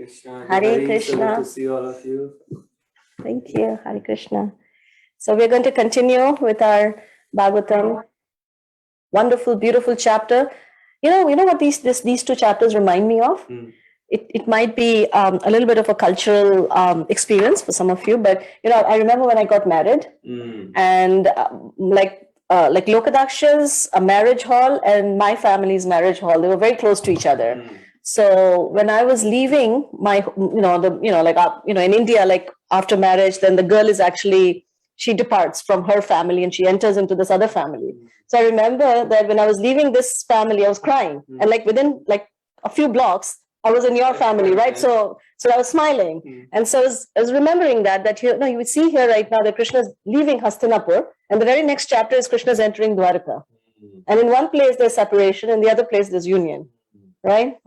Krishna. Hare So Krishna. good to see all of you. Thank you. Hare Krishna. So we're going to continue with our Bhagavatam. Wonderful, beautiful chapter. You know what these two chapters remind me of? It might be a little bit of a cultural experience for some of you, but I remember when I got married, and like Lokadhyaksha's marriage hall and my family's marriage hall, they were very close to each other. So when I was leaving my, in India, like after marriage, then the girl is actually, she departs from her family and she enters into this other family. So I remember that when I was leaving this family, I was crying, and like within like a few blocks, I was in your family, right? So I was smiling, and so I was remembering that here, you would see here right now that Krishna is leaving Hastinapur, and the very next chapter is Krishna is entering Dwaraka, and in one place there's separation, in the other place there's union, right?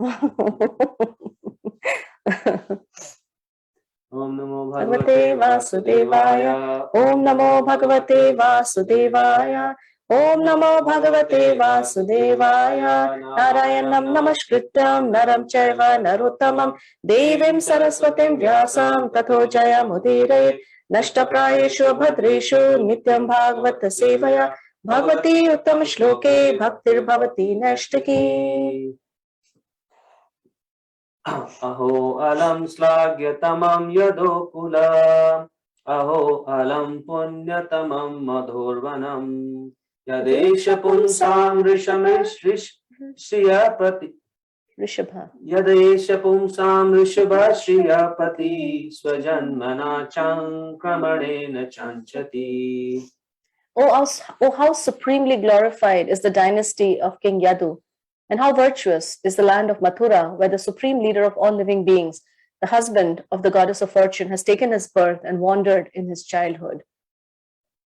Om Namo Bhagavate Vasudevaya. Om Namo Bhagavate Vasudevaya. Om Namo Bhagavate Vasudevaya. Narayanam Namaskrityam Naram Chaiva Narottamam Devim Saraswatim Vyasam Tato Jayamudire Nashtaprayeshu Bhadreshu Nityam Bhagavata Sevaya Bhagavati Uttam Shloke Bhaktir Bhavati Nashtaki. Aho alam slagyatamam yadokula. Aho alam punyatamam madhurvanam. Yadesha punsam rishameshriyapati. Rishabha. Yadesha punsam rishabhashriyapati. Swajanmana chankramanena chanchati. Oh, how supremely glorified is the dynasty of King Yadu, and how virtuous is the land of Mathura, where the supreme leader of all living beings, the husband of the goddess of fortune, has taken his birth and wandered in his childhood.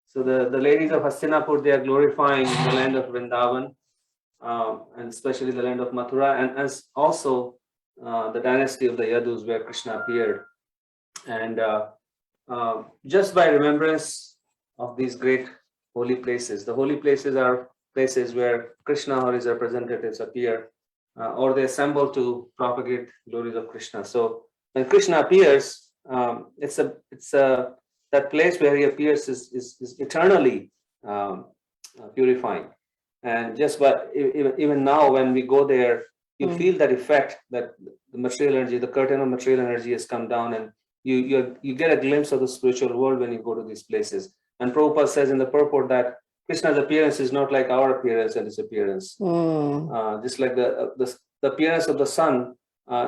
So the ladies of Hastinapur, they are glorifying the land of Vrindavan, and especially the land of Mathura, and as also the dynasty of the Yadus where Krishna appeared. And just by remembrance of these great holy places, the holy places are places where Krishna or his representatives appear, or they assemble to propagate glories of Krishna. So when Krishna appears, that place where he appears is eternally purifying. And just by even now, when we go there, you feel that effect, that the material energy, the curtain of material energy has come down, and you get a glimpse of the spiritual world when you go to these places. And Prabhupada says in the purport that Krishna's appearance is not like our appearance and his appearance. Just like the appearance of the sun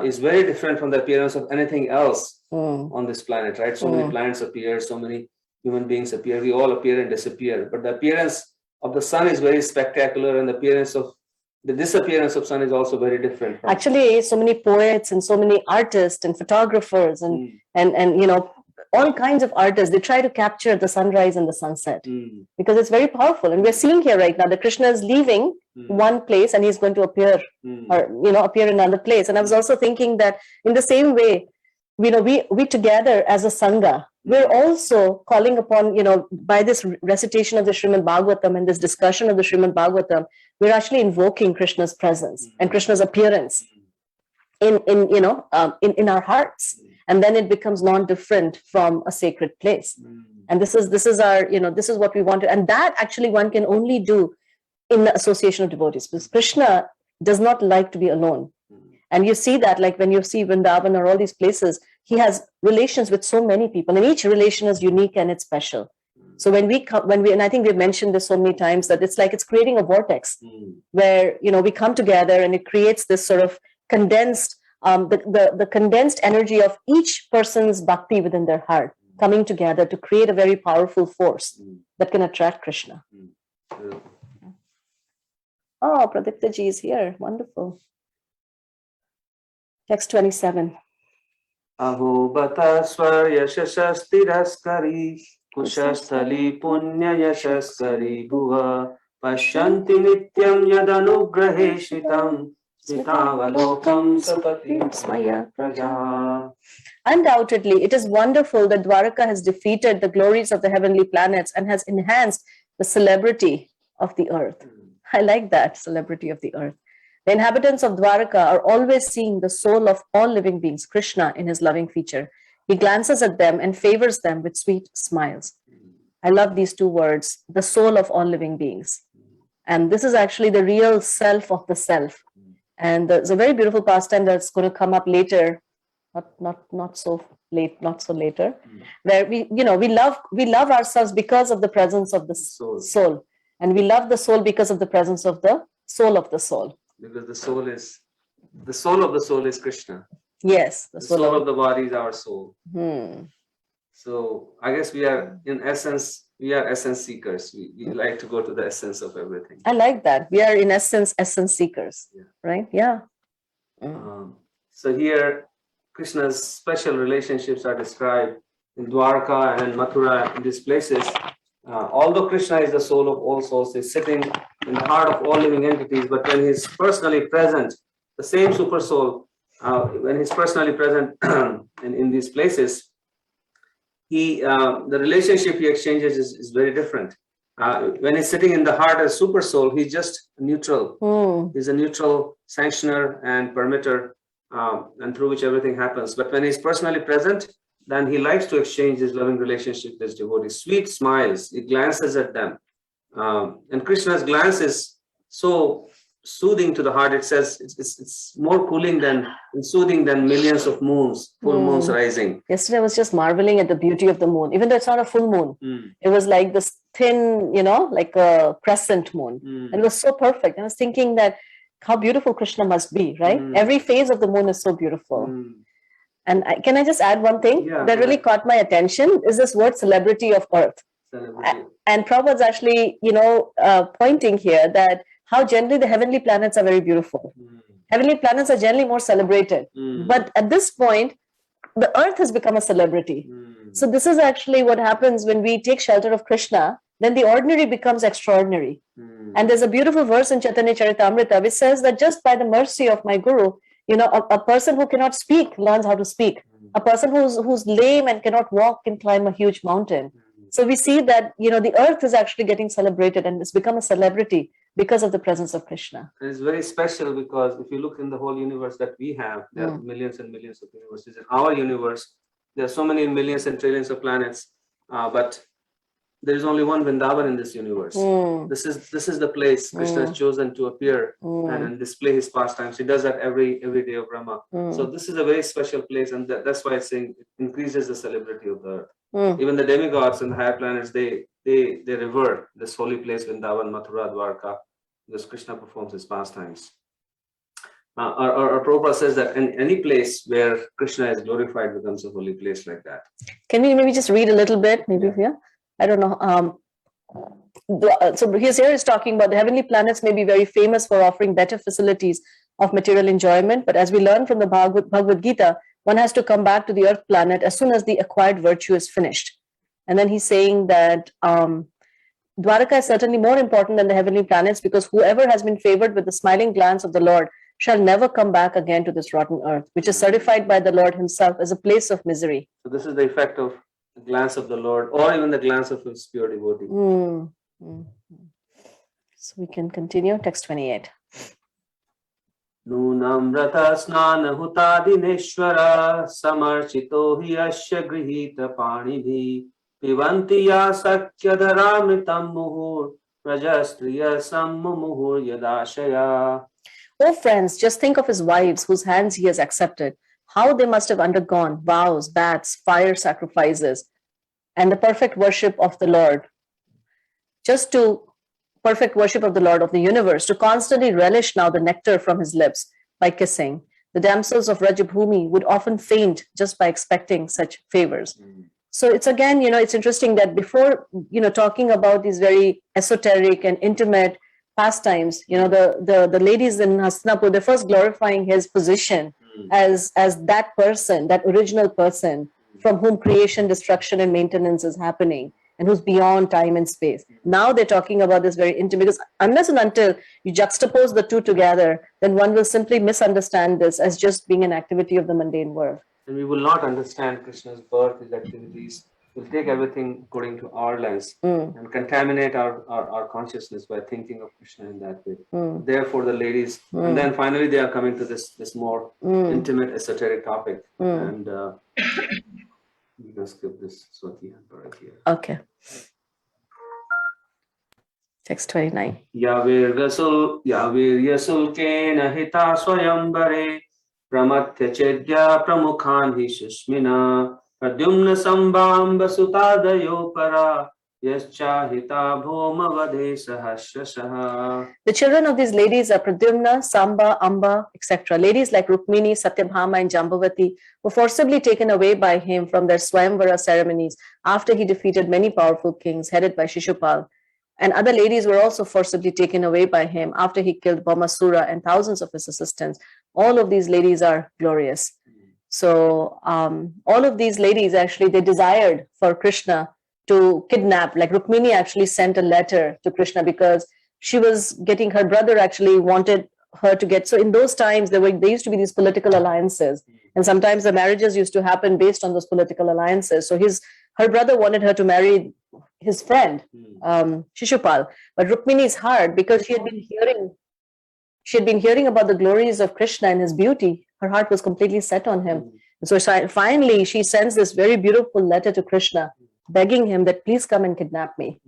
is very different from the appearance of anything else on this planet, right? So many planets appear, so many human beings appear, we all appear and disappear. But the appearance of the sun is very spectacular, and the disappearance of sun is also very different. Actually, so many poets and so many artists and photographers and all kinds of artists, they try to capture the sunrise and the sunset because it's very powerful. And we're seeing here right now that Krishna is leaving one place and he's going to appear appear in another place. And I was also thinking that in the same way, we together as a Sangha, we're also calling upon, by this recitation of the Srimad Bhagavatam and this discussion of the Srimad Bhagavatam, we're actually invoking Krishna's presence and Krishna's appearance in our hearts. And then it becomes non-different from a sacred place. And this is our, this is what we want to, and that actually one can only do in the association of devotees, because Krishna does not like to be alone. And you see that, like when you see Vrindavan or all these places, he has relations with so many people, and each relation is unique and it's special. So when we and I think we've mentioned this so many times, that it's creating a vortex where, we come together and it creates this sort of condensed, the condensed energy of each person's bhakti within their heart coming together to create a very powerful force that can attract Krishna. Oh, Pradipta ji is here. Wonderful. Text 27. Aho bata swar yashasastiraskari kushasthali punya yashaskari bhuva pashyanti nityam yadanugrahe shritam. Undoubtedly, it is wonderful that Dwaraka has defeated the glories of the heavenly planets and has enhanced the celebrity of the earth. I like that, celebrity of the earth. The inhabitants of Dwarka are always seeing the soul of all living beings, Krishna, in his loving feature. He glances at them and favors them with sweet smiles. I love these two words, the soul of all living beings. And this is actually the real self of the self. And there's a very beautiful pastime that's going to come up later, not so late, not so later, where we love ourselves because of the presence of the soul, and we love the soul because of the presence of the soul of the soul. Because the soul of the soul is Krishna. Yes, the soul of the body is our soul. So I guess we are essence seekers. We like to go to the essence of everything. I like that. We are in essence seekers, right? Yeah. So here, Krishna's special relationships are described in Dwarka and Mathura, in these places. Although Krishna is the soul of all souls, he's sitting in the heart of all living entities, but when he's personally present, the same super soul, when he's personally present in these places, the relationship he exchanges is very different. When he's sitting in the heart as super soul, he's just neutral. He's a neutral sanctioner and permitter, and through which everything happens. But when he's personally present, then he likes to exchange his loving relationship with his devotees. Sweet smiles, he glances at them. And Krishna's glance is so soothing to the heart. It says it's more cooling and soothing than millions of moons, full moons rising. Yesterday I was just marveling at the beauty of the moon, even though it's not a full moon. It was like this thin, like a crescent moon. And it was so perfect. I was thinking that how beautiful Krishna must be, right? Every phase of the moon is so beautiful. And can I just add one thing that really caught my attention is this word celebrity of earth. And Prabhupada's actually, pointing here that how generally the heavenly planets are very beautiful. Heavenly planets are generally more celebrated. But at this point, the earth has become a celebrity. So this is actually what happens when we take shelter of Krishna, then the ordinary becomes extraordinary. And there's a beautiful verse in Chaitanya Charitamrita which says that just by the mercy of my Guru, a person who cannot speak learns how to speak. A person who's lame and cannot walk can climb a huge mountain. So we see that, the earth is actually getting celebrated and it's become a celebrity because of the presence of Krishna. And it's very special because if you look in the whole universe that we have, there are millions and millions of universes. In our universe, there are so many millions and trillions of planets, but there is only one Vrindavan in this universe. This is the place Krishna has chosen to appear and display his pastimes. He does that every day of Brahma. So this is a very special place, and that's why it's saying it increases the celebrity of the earth. Even the demigods and the higher planets, they revere this holy place, Vrindavan, Mathura, Dwarka, because Krishna performs his pastimes. Or Prabhupada says that any place where Krishna is glorified becomes a holy place like that. Can we maybe just read a little bit? Maybe here? I don't know. So here is talking about the heavenly planets may be very famous for offering better facilities of material enjoyment, but as we learn from the Bhagavad Gita, one has to come back to the earth planet as soon as the acquired virtue is finished. And then he's saying that Dwaraka is certainly more important than the heavenly planets because whoever has been favored with the smiling glance of the Lord shall never come back again to this rotten earth, which is certified by the Lord himself as a place of misery. So this is the effect of the glance of the Lord, or even the glance of his pure devotee. So we can continue. Text 28. Nunam vrata snana hutadineshwara samarchito hi asya grihita panibhi pivanti ya sakyadharamritam muhur prajastriya sammumuhur yadashaya. Oh friends, just think of his wives whose hands he has accepted. How they must have undergone vows, baths, fire sacrifices, and the perfect worship of the Lord. Just to perfect worship of the Lord of the universe, to constantly relish now the nectar from his lips by kissing. The damsels of Rajabhumi would often faint just by expecting such favors. So it's again, it's interesting that before, talking about these very esoteric and intimate pastimes, the ladies in Hastinapur, they're first glorifying his position as that person, that original person from whom creation, destruction, and maintenance is happening, and who's beyond time and space. Now they're talking about this very intimate, because unless and until you juxtapose the two together, then one will simply misunderstand this as just being an activity of the mundane world. And we will not understand Krishna's birth, his activities, we'll take everything according to our lens and contaminate our consciousness by thinking of Krishna in that way. Therefore, the ladies, and then finally they are coming to this more intimate, esoteric topic. And we can skip this Swati and Bharat here. Okay. Text 29. Yaviryasulkena hita swayambare pramatya chedya pramukhan hi sushmina pradyumna sambamba sutadayo para yascha hita bhoma vadhe sahasrasaha. The children of these ladies are Pradyumna, Samba, Amba, etc. Ladies like Rukmini, Satyabhama, and Jambavati were forcibly taken away by him from their Swayamvara ceremonies after he defeated many powerful kings headed by Shishupal. And other ladies were also forcibly taken away by him after he killed Bhaumasura and thousands of his assistants. All of these ladies are glorious. So all of these ladies actually, they desired for Krishna to kidnap. Like Rukmini actually sent a letter to Krishna because she was getting, her brother actually wanted her to get, so in those times there used to be these political alliances, and sometimes the marriages used to happen based on those political alliances. So her brother wanted her to marry his friend Shishupal, but Rukmini's heart, because she had been hearing about the glories of Krishna and his beauty, her heart was completely set on him. And so finally she sends this very beautiful letter to Krishna begging him that please come and kidnap me.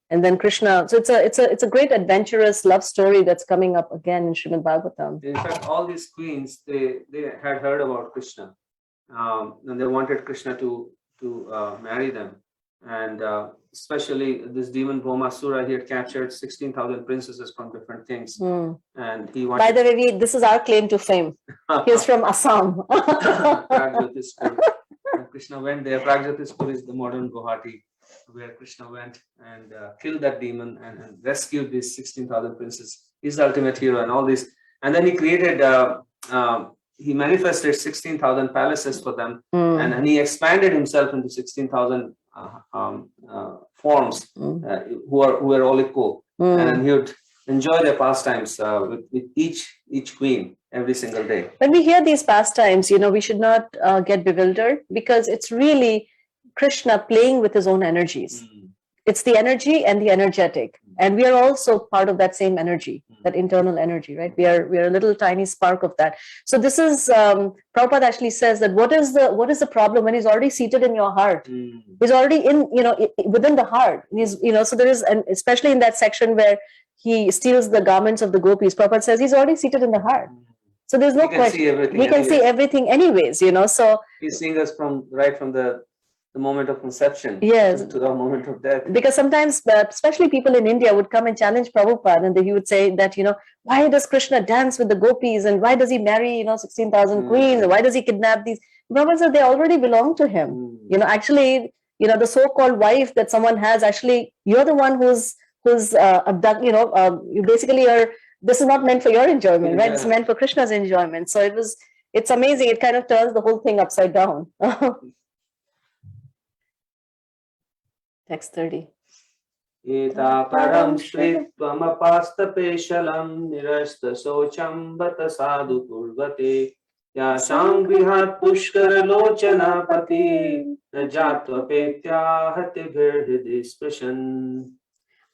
And then Krishna, so it's a great adventurous love story that's coming up again in Srimad Bhagavatam. In fact, all these queens, they had heard about Krishna, and they wanted Krishna to marry them. And especially this demon Bhaumasura, he had captured 16,000 princesses from different kings. And he wanted... By the way, this is our claim to fame. He's from Assam. Krishna went there. Pragyotispur is the modern Guwahati, where Krishna went and killed that demon and rescued these 16,000 princes. He's the ultimate hero and all this. And then he created, he manifested 16,000 palaces for them, and he expanded himself into 16,000 forms who were all equal. And he would enjoy their pastimes with each queen every single day. When we hear these pastimes, we should not get bewildered, because it's really Krishna playing with his own energies. It's the energy and the energetic, and we are also part of that same energy, that internal energy, right? We are a little tiny spark of that. So this is Prabhupada actually says that what is the problem when he's already seated in your heart? He's already in within the heart. He's so there is, and especially in that section where he steals the garments of the gopis, Prabhupada says he's already seated in the heart. So there's no question. He can see everything anyways, So he's seeing us right from the moment of conception, yes, to the moment of death. Because sometimes, especially people in India would come and challenge Prabhupada, and he would say that, why does Krishna dance with the gopis, and why does he marry, 16,000 queens, and why does he kidnap these? Prabhupada said they already belong to him. Actually, the so-called wife that someone has, actually, you're the one who's abduct. You basically are. This is not meant for your enjoyment, right? It's meant for Krishna's enjoyment. So it's amazing. It kind of turns the whole thing upside down. Text 30. Eta param shrittvamapastapeshalam nirasta socham bata sadhu kurvate yasham grihat pushkara lochana pati najatva petya hatibhir hridisprashan.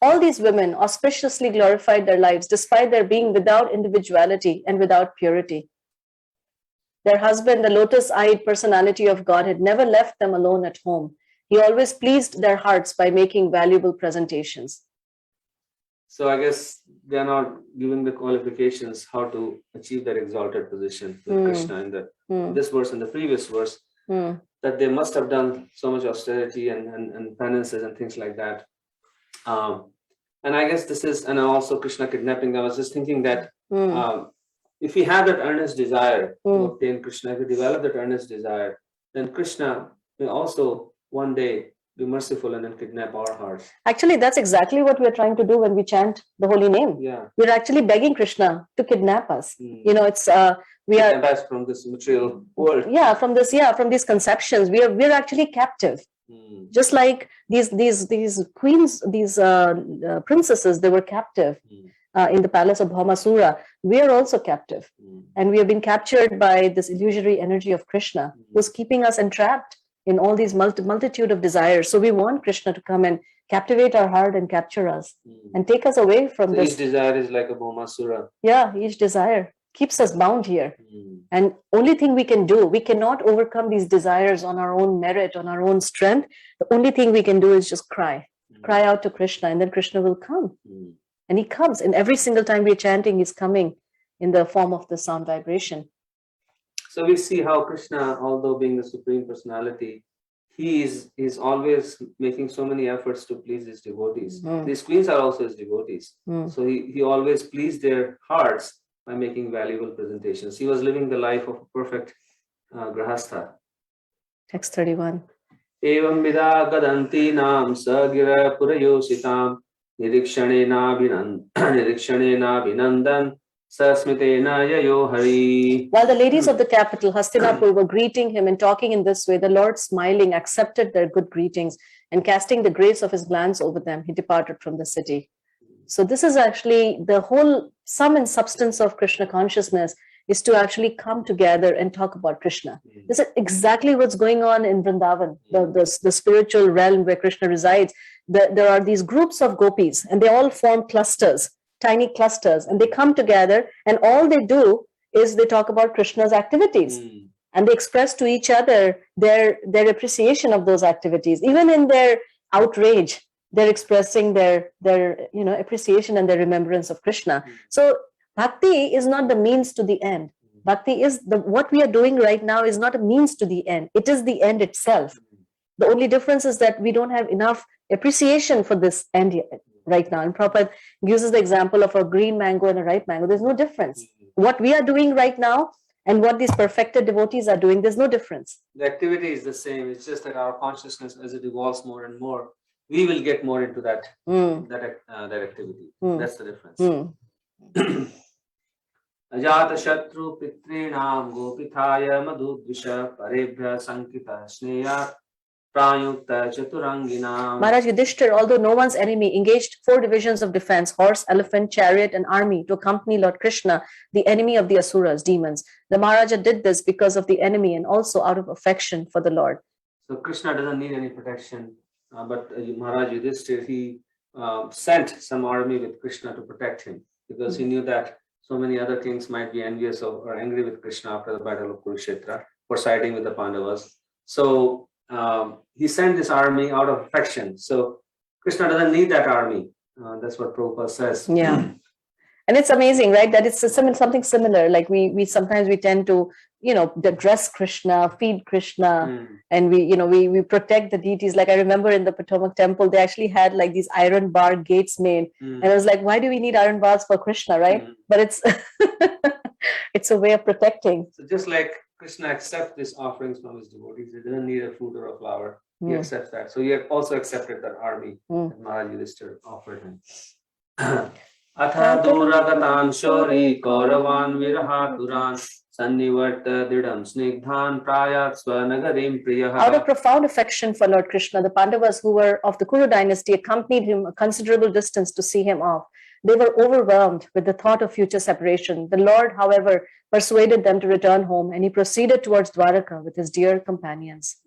All these women auspiciously glorified their lives despite their being without individuality and without purity. Their husband, the lotus-eyed personality of God, had never left them alone at home. He always pleased their hearts by making valuable presentations. So I guess they are not giving the qualifications how to achieve that exalted position with Krishna in this verse and the previous verse, that they must have done so much austerity and penances and things like that. And I guess this is, and also Krishna kidnapping. I was just thinking that if we have that earnest desire to obtain Krishna, if we develop that earnest desire, then Krishna may also one day be merciful and then kidnap our hearts. Actually, that's exactly what we're trying to do when we chant the holy name. Yeah, we're actually begging Krishna to kidnap us. It's we are from this material world. Yeah, from these conceptions, we're actually captive. Just like these queens, these princesses, they were captive in the palace of Bhaumasura. We are also captive, and we have been captured by this illusory energy of Krishna, who's keeping us entrapped in all these multitude of desires. So we want Krishna to come and captivate our heart and capture us and take us away from So this. each desire is like a Bhaumasura. Yeah, each desire keeps us bound here. And only thing we can do, we cannot overcome these desires on our own merit, on our own strength. The only thing we can do is just cry out to Krishna, and then Krishna will come. And he comes, and every single time we're chanting, he's coming in the form of the sound vibration. So we see how Krishna, although being the Supreme Personality, he is always making so many efforts to please his devotees. These queens are also his devotees. So he always pleased their hearts by making valuable presentations. He was living the life of a perfect grahastha. Text 31. Evam vida gadanti nam sagira purayositam nirikshane vinandan sasmitena yayo hari. While the ladies of the capital, Hastinapur, were greeting him and talking in this way, the Lord, smiling, accepted their good greetings, and casting the grace of his glance over them, he departed from the city. So this is actually the whole sum and substance of Krishna consciousness, is to actually come together and talk about Krishna. This is exactly what's going on in Vrindavan, the spiritual realm where Krishna resides. There are these groups of gopis, and they all form clusters, tiny clusters, and they come together, and all they do is they talk about Krishna's activities. And they express to each other their appreciation of those activities. Even in their outrage, they're expressing their appreciation and their remembrance of Krishna. So bhakti is not the means to the end. Bhakti is what we are doing right now is not a means to the end. It is the end itself. The only difference is that we don't have enough appreciation for this end right now. And Prabhupada uses the example of a green mango and a ripe mango. There's no difference. What we are doing right now and what these perfected devotees are doing, there's no difference. The activity is the same. It's just that our consciousness, as it evolves more and more, we will get more into that activity. That's the difference. Ajata Shatru Pitrinam Gopithaya Madhudvisha Parebhya Sankita Sneya Prayukta Chaturanginam. Maharaj Yudhishthir, although no one's enemy, engaged 4 divisions of defense, horse, elephant, chariot, and army to accompany Lord Krishna, the enemy of the Asuras, demons. The Maharaja did this because of the enemy and also out of affection for the Lord. So Krishna doesn't need any protection, but Maharaj Yudhishthir, he sent some army with Krishna to protect him, because he knew that so many other kings might be envious of or angry with Krishna after the battle of Kurukshetra for siding with the Pandavas. So he sent this army out of affection. So Krishna doesn't need that army. That's what Prabhupada says. Yeah. And it's amazing, right? That it's something similar. Like we sometimes we tend to, dress Krishna, feed Krishna, and we protect the deities. Like I remember in the Potomac temple, they actually had like these iron bar gates made. And I was like, why do we need iron bars for Krishna, right? But it's it's a way of protecting. So just like Krishna accepts these offerings from his devotees, he doesn't need a fruit or a flower. He accepts that. So he also accepted that army that Maharaj Yudhishthir offered him. Atha duragatam shori kauravan virahaturan sannivarta didam snigdhan prayat swanagarim priyaha. Out of profound affection for Lord Krishna, the Pandavas, who were of the Kuru dynasty, accompanied him a considerable distance to see him off. They were overwhelmed with the thought of future separation. The Lord, however, persuaded them to return home, and he proceeded towards Dwaraka with his dear companions.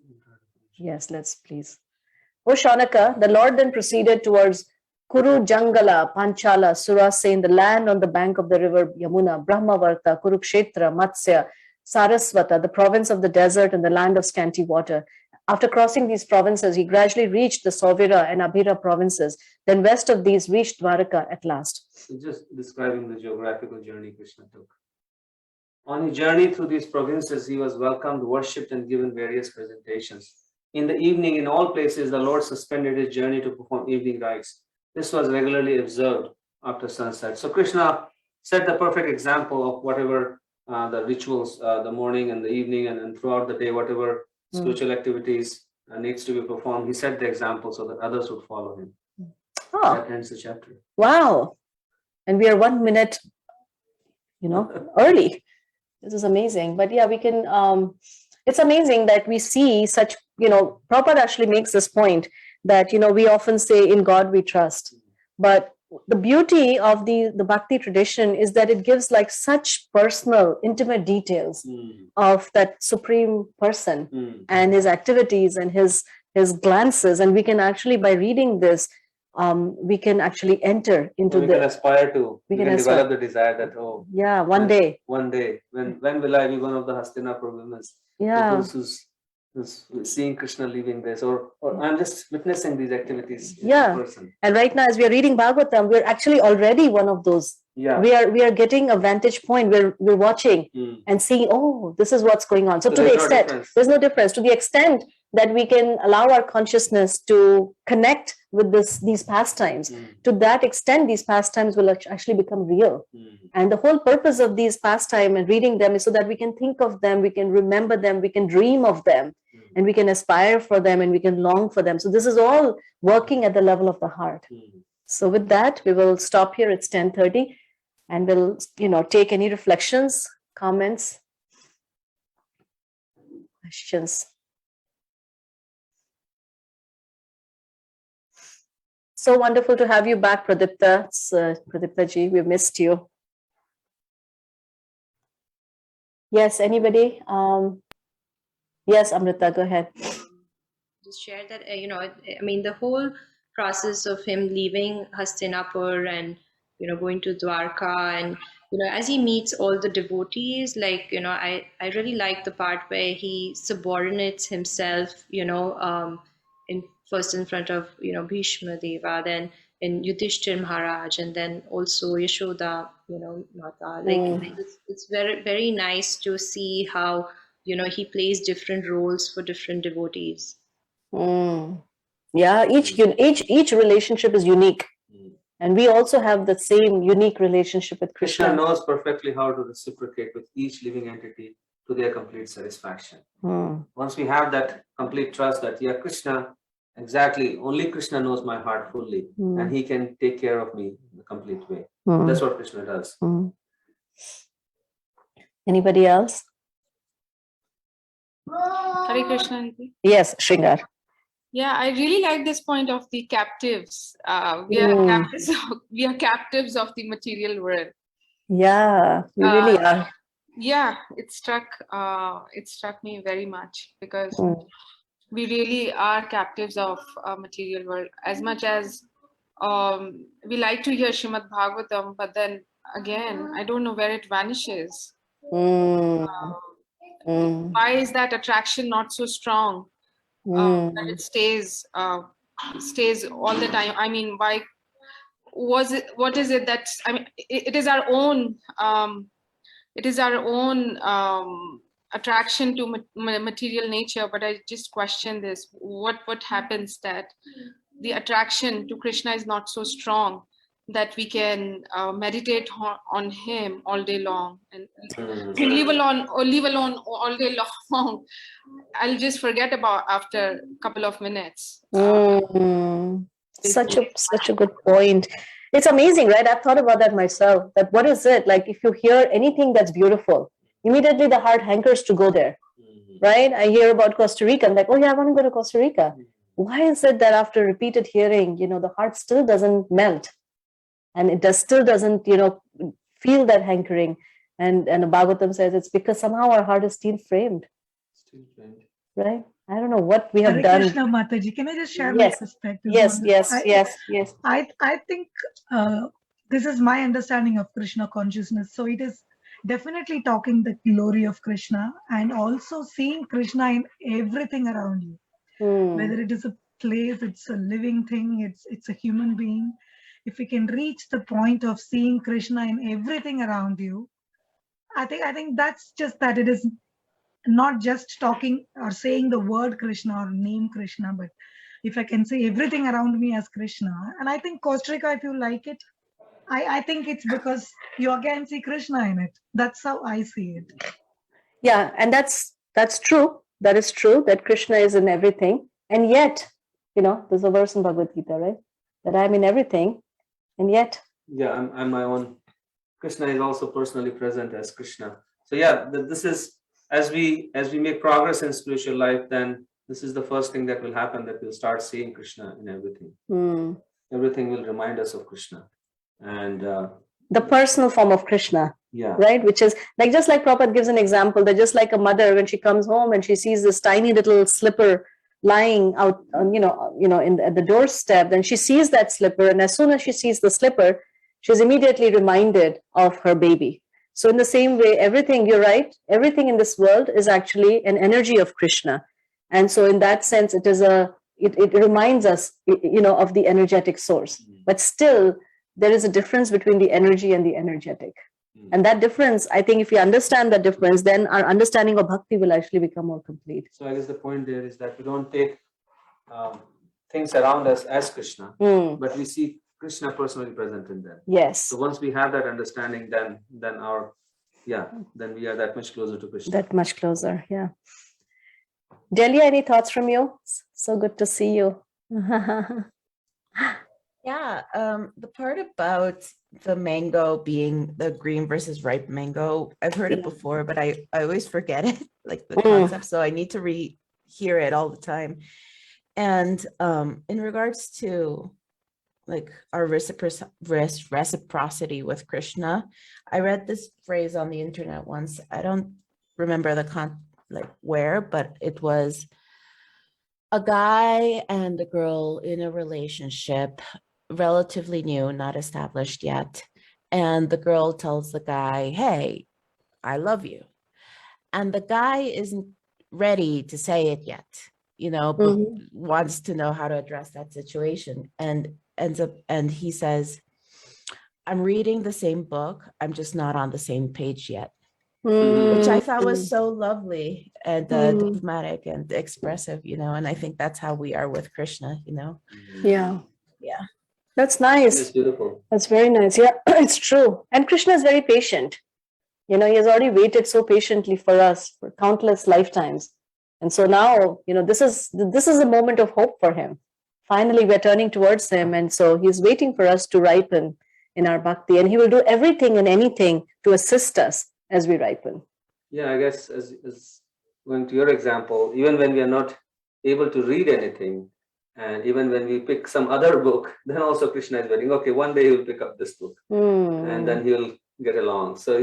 Yes, let's please. O Shaunaka, the Lord then proceeded towards Kuru Jangala, Panchala, Surasen, the land on the bank of the river Yamuna, Brahmavarta, Kurukshetra, Matsya, Sarasvata, the province of the desert and the land of scanty water. After crossing these provinces, he gradually reached the Sauvira and Abhira provinces. Then west of these reached Dwaraka at last. So just describing the geographical journey Krishna took. On his journey through these provinces, he was welcomed, worshipped, and given various presentations. In the evening, in all places, the Lord suspended his journey to perform evening rites. This was regularly observed after sunset. So Krishna set the perfect example of whatever the rituals, the morning and the evening and throughout the day, whatever spiritual activities needs to be performed. He set the example so that others would follow him. Oh. That ends the chapter. Wow. And we are 1 minute, early. This is amazing. But yeah, we can, it's amazing that we see such, Prabhupada actually makes this point that, we often say in God we trust, but the beauty of the bhakti tradition is that it gives like such personal, intimate details of that supreme person and his activities and his glances. And we can actually, by reading this, we can actually enter into we can aspire to, we can develop the desire that, one day, when will I be one of the Hastinapur women? Who's seeing Krishna leaving this, or I'm just witnessing these activities in person. And right now, as we are reading Bhagavatam, we're actually already one of those. We are getting a vantage point where we're watching and seeing, this is what's going on. So to the extent, there's no difference. To the extent that we can allow our consciousness to connect with these pastimes, to that extent, these pastimes will actually become real. And the whole purpose of these pastimes and reading them is so that we can think of them, we can remember them, we can dream of them, and we can aspire for them, and we can long for them. So this is all working at the level of the heart. So with that, we will stop here. It's 10:30, and we'll, take any reflections, comments, questions. So wonderful to have you back, Pradipta. Pradipta ji, we missed you. Yes, anybody? Yes, Amrita, go ahead. Just share that, the whole process of him leaving Hastinapur and, going to Dwarka, and, as he meets all the devotees, I really like the part where he subordinates himself, first in front of, Bhishma Deva, then in Yudhishthir Maharaj, and then also Yashoda, Mata. It's very, very nice to see how, he plays different roles for different devotees. Yeah, each relationship is unique. And we also have the same unique relationship with Krishna. Krishna knows perfectly how to reciprocate with each living entity to their complete satisfaction. Once we have that complete trust that, Krishna, exactly, only Krishna knows my heart fully, and he can take care of me in a complete way. That's what Krishna does. Anybody else? Hare Krishna. Yes, Shringar. Yeah, I really like this point of the captives. We are captives of the material world. Yeah, we really are. Yeah, it struck me very much, because we really are captives of material world. As much as we like to hear Srimad Bhagavatam, but then again, I don't know where it vanishes. Why is that attraction not so strong? That it stays all the time? I mean, why was it? What is it that, it is our own. It is our own attraction to material nature. But I just question this: what happens that the attraction to Krishna is not so strong that we can meditate on him all day long, and leave alone all day long. I'll just forget about after a couple of minutes. Such a good point. It's amazing, right? I've thought about that myself. That what is it like? If you hear anything that's beautiful, immediately the heart hankers to go there, right? I hear about Costa Rica. I'm like, oh yeah, I want to go to Costa Rica. Why is it that after repeated hearing, the heart still doesn't melt, and it still doesn't, feel that hankering? And the Bhagavatam says it's because somehow our heart is steel framed. Right? I don't know what we have Hare done. Krishna, Mataji. Can I just share my perspective? Yes. I think this is my understanding of Krishna consciousness. So it is definitely talking the glory of Krishna, and also seeing Krishna in everything around you. Whether it is a place, it's a living thing, it's a human being. If we can reach the point of seeing Krishna in everything around you, I think that's just that. It is not just talking or saying the word Krishna or name Krishna, but if I can see everything around me as Krishna. And I think Costa Rica, if you like it, I think it's because you again see Krishna in it. That's how I see it. Yeah, and that's true. That is true, that Krishna is in everything. And yet, there's a verse in Bhagavad Gita, right? That I'm in everything, and yet. Yeah, I'm my own. Krishna is also personally present as Krishna. So yeah, this is, as we make progress in spiritual life, then this is the first thing that will happen, that we'll start seeing Krishna in everything. Everything will remind us of Krishna. and The personal form of Krishna, yeah, right? Which is like, just like Prabhupada gives an example, that just like a mother, when she comes home and she sees this tiny little slipper lying out on, at the doorstep, then she sees that slipper, and as soon as she sees the slipper, she's immediately reminded of her baby. So in the same way, everything, you're right, everything in this world is actually an energy of Krishna. And so in that sense, it reminds us, of the energetic source. But still, there is a difference between the energy and the energetic. And that difference, I think if we understand that difference, then our understanding of bhakti will actually become more complete. So I guess the point there is that we don't take things around us as Krishna, but we see Krishna personally present in them. Yes. So once we have that understanding, then we are that much closer to Krishna. That much closer, yeah. Delia, any thoughts from you? So good to see you. Yeah, the part about the mango being the green versus ripe mango, I've heard it before, but I always forget it, like the concept. So I need to hear it all the time. And in regards to like our reciprocity with Krishna, I read this phrase on the internet once. I don't remember where, but it was a guy and a girl in a relationship, relatively new, not established yet. And the girl tells the guy, hey, I love you. And the guy isn't ready to say it yet, but wants to know how to address that situation. And he says, I'm reading the same book, I'm just not on the same page yet. Which I thought was so lovely and diplomatic and expressive, and I think that's how we are with Krishna, Yeah. Yeah. That's nice. It's beautiful. That's very nice. Yeah, it's true. And Krishna is very patient. He has already waited so patiently for us for countless lifetimes. And so now, this is a moment of hope for him. Finally, we're turning towards him. And so he's waiting for us to ripen in our bhakti. And he will do everything and anything to assist us as we ripen. Yeah, I guess as going to your example, even when we are not able to read anything, and even when we pick some other book, then also Krishna is waiting. Okay, one day he will pick up this book, and then he will get along. So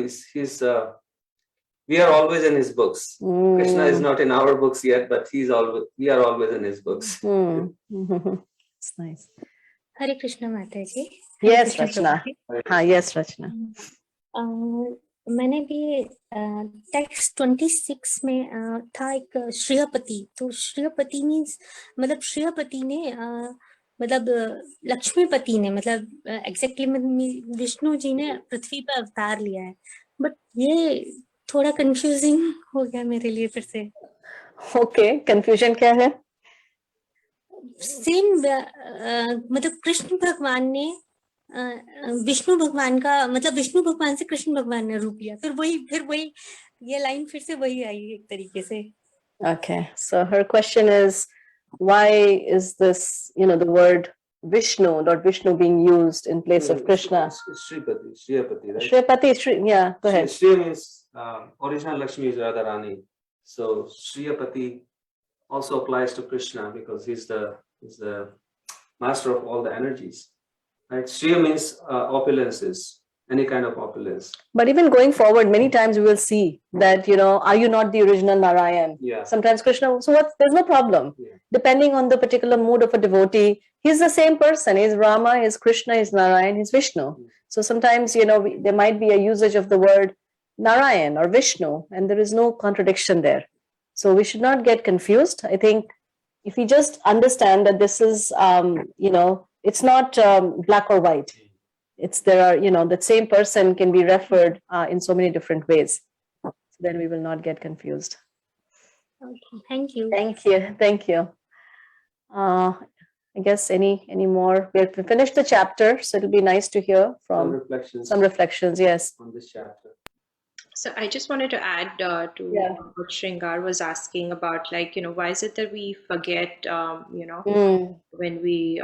we are always in his books. Krishna is not in our books yet, but we are always in his books. It's nice. Hare Krishna Mataji. Yes, Rachna. Yes, Rachna. मैंने भी text 26 में था एक श्रेयपति. तो श्रेयपति means मतलब श्रेयपति ने मतलब लक्ष्मीपति ने मतलब एग्जैक्टली विष्णु जी ने पृथ्वी पर अवतार लिया है. बट ये थोड़ा कंफ्यूजिंग हो गया मेरे लिए फिर से. ओके, कंफ्यूजन क्या है? सेम मतलब कृष्ण भगवान ने विष्णु भगवान का मतलब विष्णु भगवान से कृष्ण भगवान ने रूप लिया. फिर वही ये लाइन फिर से वही आई एक तरीके से. Okay, so her question is, why is this, the word Vishnu, Lord Vishnu, being used in place of Krishna? Shriyapati, right? Shriyapati, yeah, go ahead. Shriya means original Lakshmi is Radharani. So Shriyapati also applies to Krishna because he's the master of all the energies. Right? Shriya means opulences, any kind of opulence. But even going forward, many times we will see that, are you not the original Narayan? Yeah. Sometimes Krishna, so there's no problem. Yeah. Depending on the particular mood of a devotee, he's the same person. He's Rama, he's Krishna, he's Narayan, he's Vishnu. So sometimes, there might be a usage of the word Narayan or Vishnu, and there is no contradiction there. So we should not get confused. I think if we just understand that this is, it's not black or white. That same person can be referred in so many different ways. So then we will not get confused. Okay, thank you. Thank you. I guess any more? We've finished the chapter, so it'll be nice to hear from some reflections. Yes, on this chapter. So I just wanted to add to what Shringar was asking about, why is it that we forget, when we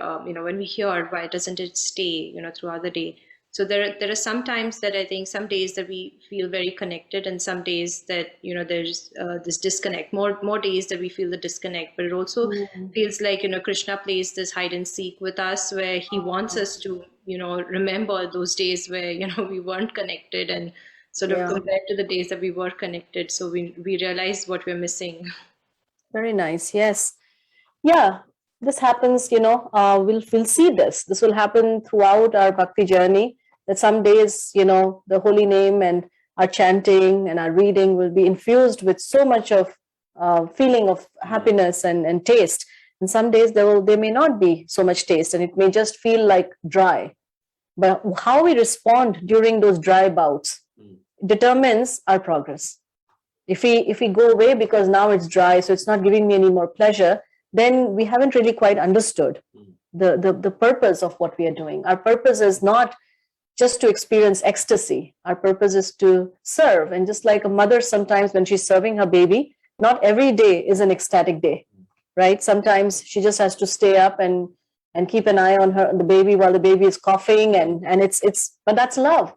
hear, why doesn't it stay, throughout the day? So there are some times that I think some days that we feel very connected, and some days that there's this disconnect. More days that we feel the disconnect, but it also feels like Krishna plays this hide and seek with us, where he wants us to remember those days where, we weren't connected, and sort of Yeah. compared to the days that we were connected. So we realized what we're missing. Very nice. Yes. Yeah. This happens, we'll see this. This will happen throughout our bhakti journey, that some days, the holy name and our chanting and our reading will be infused with so much of feeling of happiness and taste. And some days there may not be so much taste, and it may just feel like dry. But how we respond during those dry bouts determines our progress. If we go away because now it's dry, so it's not giving me any more pleasure, then we haven't really quite understood the purpose of what we are doing. Our purpose is not just to experience ecstasy. Our purpose is to serve. And just like a mother, sometimes when she's serving her baby, not every day is an ecstatic day, right? Sometimes she just has to stay up and keep an eye on the baby while the baby is coughing, and but that's love.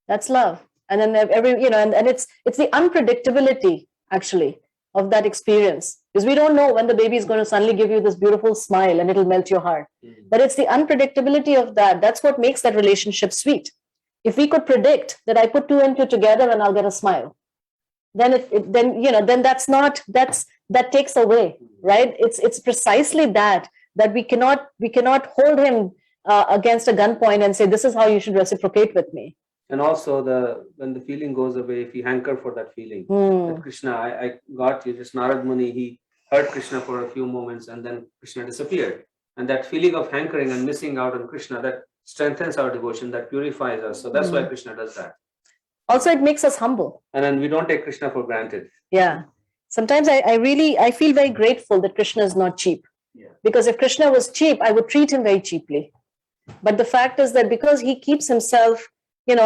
That's love. And then and it's the unpredictability actually of that experience, because we don't know when the baby is going to suddenly give you this beautiful smile and it'll melt your heart. But it's the unpredictability of that's what makes that relationship sweet. If we could predict that I put two and two together and I'll get a smile, then then that takes away, right? It's precisely that we cannot hold him against a gunpoint and say, this is how you should reciprocate with me. And also when the feeling goes away, if you hanker for that feeling, that Krishna, I got you, just Narad Muni, he heard Krishna for a few moments and then Krishna disappeared. And that feeling of hankering and missing out on Krishna, that strengthens our devotion, that purifies us. So that's why Krishna does that. Also, it makes us humble. And then we don't take Krishna for granted. Yeah. Sometimes I feel very grateful that Krishna is not cheap. Yeah. Because if Krishna was cheap, I would treat him very cheaply. But the fact is that because he keeps himself, there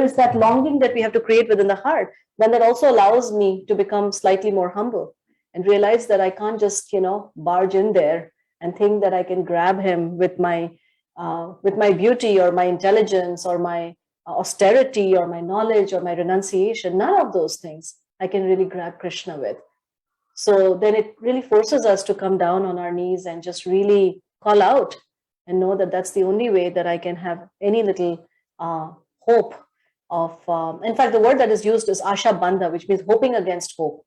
is that longing that we have to create within the heart. Then that also allows me to become slightly more humble and realize that I can't just, barge in there and think that I can grab him with my beauty or my intelligence or my austerity or my knowledge or my renunciation. None of those things I can really grab Krishna with. So then it really forces us to come down on our knees and just really call out and know that that's the only way that I can have any little hope of, in fact, the word that is used is asha bandha, which means hoping against hope.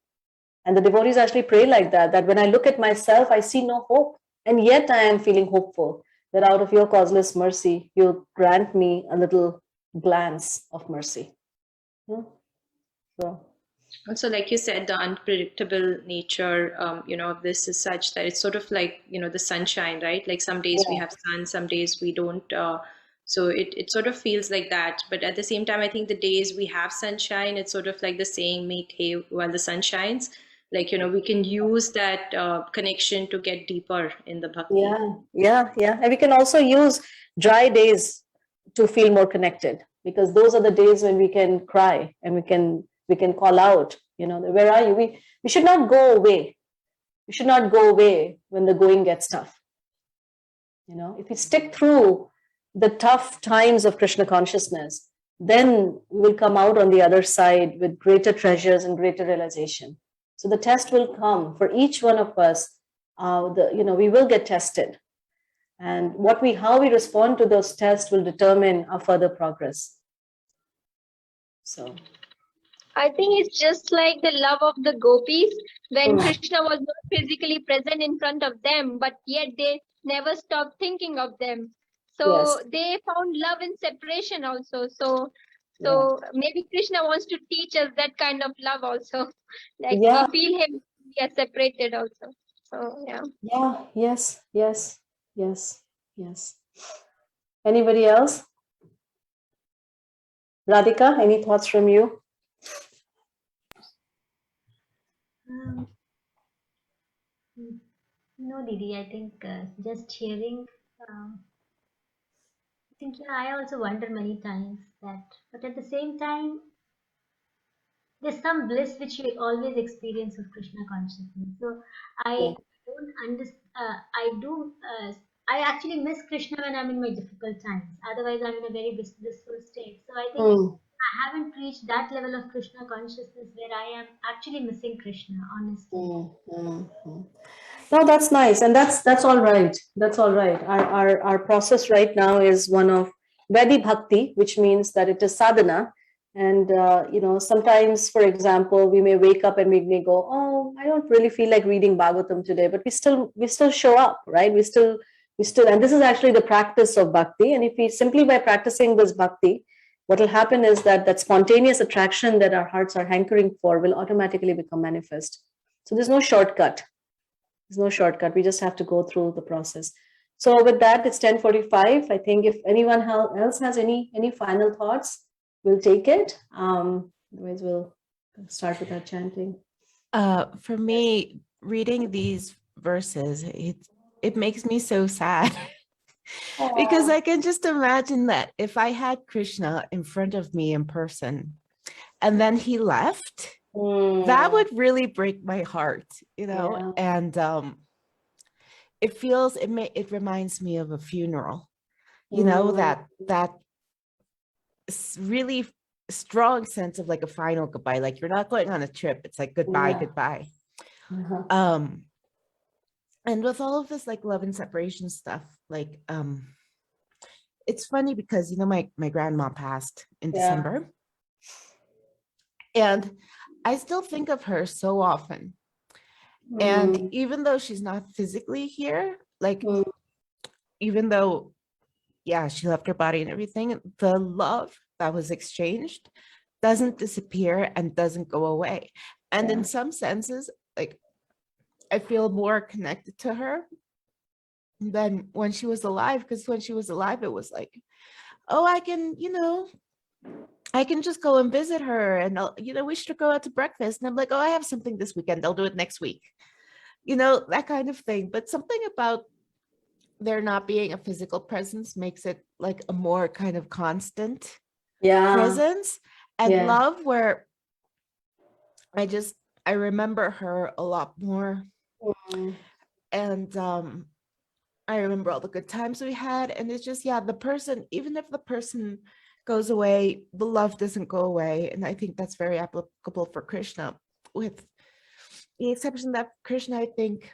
And the devotees actually pray like that when I look at myself, I see no hope. And yet I am feeling hopeful that out of your causeless mercy, you'll grant me a little glance of mercy. So. Also, like you said, the unpredictable nature, of this is such that it's sort of like, the sunshine, right? Like some days we have sun, some days we don't. So it sort of feels like that. But at the same time, I think the days we have sunshine, it's sort of like the saying, make hay while the sun shines. Like, we can use that connection to get deeper in the bhakti. Yeah. And we can also use dry days to feel more connected, because those are the days when we can cry and we can call out, where are you? We should not go away. We should not go away when the going gets tough. If we stick through the tough times of Krishna consciousness, then we'll come out on the other side with greater treasures and greater realization. So the test will come for each one of us. We will get tested. And how we respond to those tests will determine our further progress. So. I think it's just like the love of the gopis when Krishna was not physically present in front of them, but yet they never stopped thinking of them. So they found love in separation also. So maybe Krishna wants to teach us that kind of love also. Like we feel him, we are separated also. So Yes. Anybody else? Radhika, any thoughts from you? No, Didi, I think just hearing, I think, I also wonder many times that, but at the same time, there's some bliss which you always experience with Krishna consciousness. So I don't understand, I actually miss Krishna when I'm in my difficult times. Otherwise, I'm in a very blissful state. So I think I haven't reached that level of Krishna consciousness where I am actually missing Krishna, honestly. No, that's nice, and that's all right. That's all right. Our process right now is one of Vedi Bhakti, which means that it is sadhana. And sometimes, for example, we may wake up and we may go, "Oh, I don't really feel like reading Bhagavatam today," but we still show up, right? We still, and this is actually the practice of bhakti. And if we simply by practicing this bhakti, what will happen is that that spontaneous attraction that our hearts are hankering for will automatically become manifest. So there's no shortcut. There's no shortcut. We just have to go through the process. So with that, it's 10:45. I think if anyone else has any final thoughts, we'll take it. Otherwise, we'll start with our chanting. For me, reading these verses, it makes me so sad because I can just imagine that if I had Krishna in front of me in person and then he left, that would really break my heart, Yeah. and it reminds me of a funeral, that really strong sense of like a final goodbye, like you're not going on a trip, it's like goodbye, Yeah. goodbye. Uh-huh. And with all of this like love and separation stuff, like it's funny because my grandma passed in Yeah. December, and I still think of her so often. And even though she's not physically here, like even though, yeah, she left her body and everything, the love that was exchanged doesn't disappear and doesn't go away. And in some senses, like I feel more connected to her than when she was alive, because when she was alive, it was like, oh, I can just go and visit her, and we should go out to breakfast. And I'm like, oh, I have something this weekend, I'll do it next week. That kind of thing. But something about there not being a physical presence makes it like a more kind of constant presence and love, where I remember her a lot more. And I remember all the good times we had. And it's just, the person, even if the person goes away, the love doesn't go away. And I think that's very applicable for Krishna, with the exception that Krishna, I think,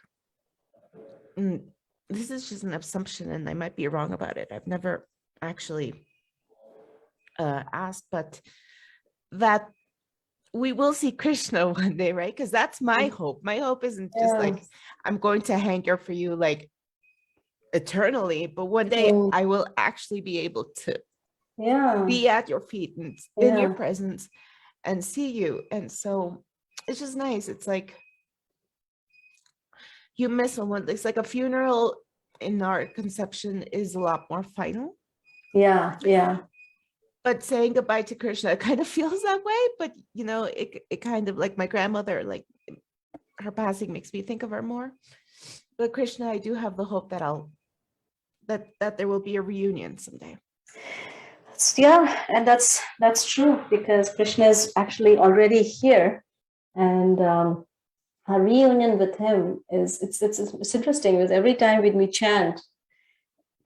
this is just an assumption and I might be wrong about it, I've never actually asked, but that we will see Krishna one day, right? Because that's my hope. My hope isn't just like I'm going to hanker for you like eternally, but one day I will actually be able to be at your feet and in your presence and see you. And so it's just nice. It's like you miss someone. It's like a funeral in our conception is a lot more final. But saying goodbye to Krishna kind of feels that way. But it kind of like my grandmother, like her passing makes me think of her more. But Krishna, I do have the hope that there will be a reunion someday. And that's true, because Krishna is actually already here, and a reunion with him is it's interesting, because every time when we chant,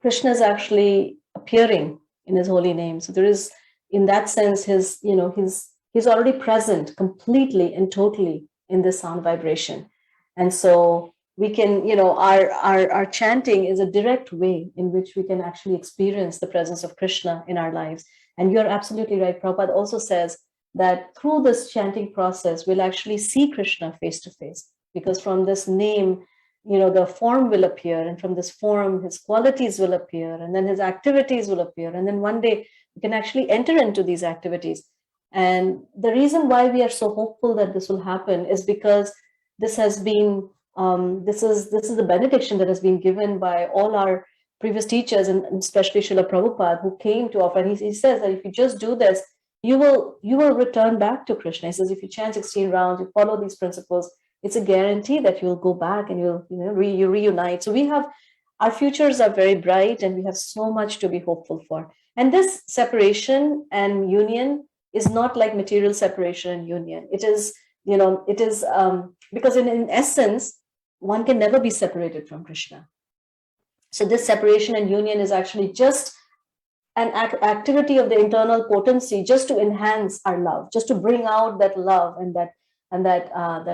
Krishna is actually appearing in his holy name. So there is, in that sense, he's already present completely and totally in this sound vibration. And so we can, our chanting is a direct way in which we can actually experience the presence of Krishna in our lives. And you're absolutely right. Prabhupada also says that through this chanting process, we'll actually see Krishna face to face, because from this name, the form will appear, and from this form, his qualities will appear, and then his activities will appear. And then one day we can actually enter into these activities. And the reason why we are so hopeful that this will happen is because this has been, this is the benediction that has been given by all our previous teachers, and especially Srila Prabhupada, who came to offer. And he says that if you just do this, you will return back to Krishna. He says, if you chant 16 rounds, you follow these principles, it's a guarantee that you'll go back and you reunite. So our futures are very bright, and we have so much to be hopeful for. And this separation and union is not like material separation and union. It is, because in essence, one can never be separated from Krishna. So this separation and union is actually just an activity of the internal potency, just to enhance our love, just to bring out that love and that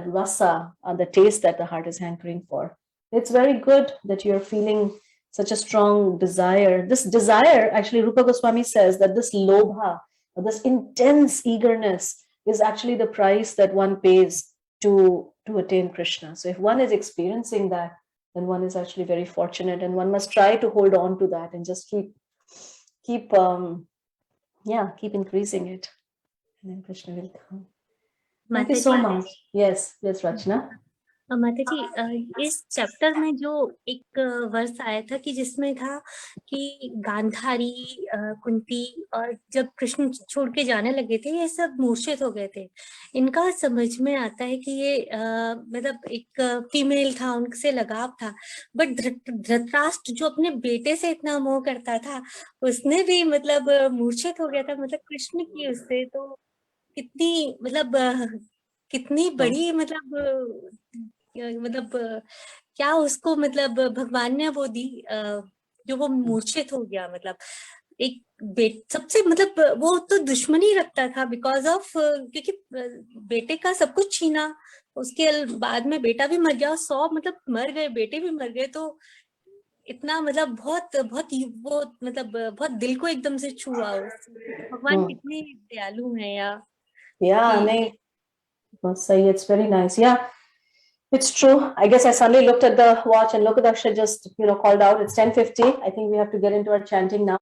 rasa, the taste that the heart is hankering for. It's very good that you're feeling such a strong desire. This desire, actually, Rupa Goswami says that this lobha, this intense eagerness, is actually the price that one pays to attain Krishna. So if one is experiencing that, then one is actually very fortunate, and one must try to hold on to that and just keep increasing it, and then Krishna will come. Thank you so much. Yes, Rachna. माता जी, इस chapter में जो एक वर्ष आया था कि जिसमें था कि गांधारी, कुंती और जब कृष्ण छोड़ के जाने लगे थे, ये सब मूर्छित हो गए थे. इनका समझ में आता है कि ये मतलब एक फीमेल था, उनसे लगाव था, बट धृतराष्ट्र जो अपने बेटे से इतना मोह करता था, उसने भी मतलब मूर्छित हो गया था, मतलब कृष्ण की उससे. तो कितनी मतलब कितनी बड़ी मतलब क्या उसको मतलब भगवान ने वो दी, जो वो मूर्छित हो गया. मतलब एक सबसे मतलब वो तो दुश्मनी रखता था बिकॉज ऑफ, क्योंकि बेटे का सब कुछ छीना, उसके बाद में बेटा भी मर गया, 100 मतलब मर गए, बेटे भी मर गए. तो इतना मतलब बहुत बहुत वो मतलब बहुत दिल को एकदम से छुआ. भगवान कितने दयालु हैं. नहीं, must say it's very nice. Yeah, it's true. I guess I suddenly looked at the watch and Lokadhyaksha just called out. It's 10:50. I think we have to get into our chanting now.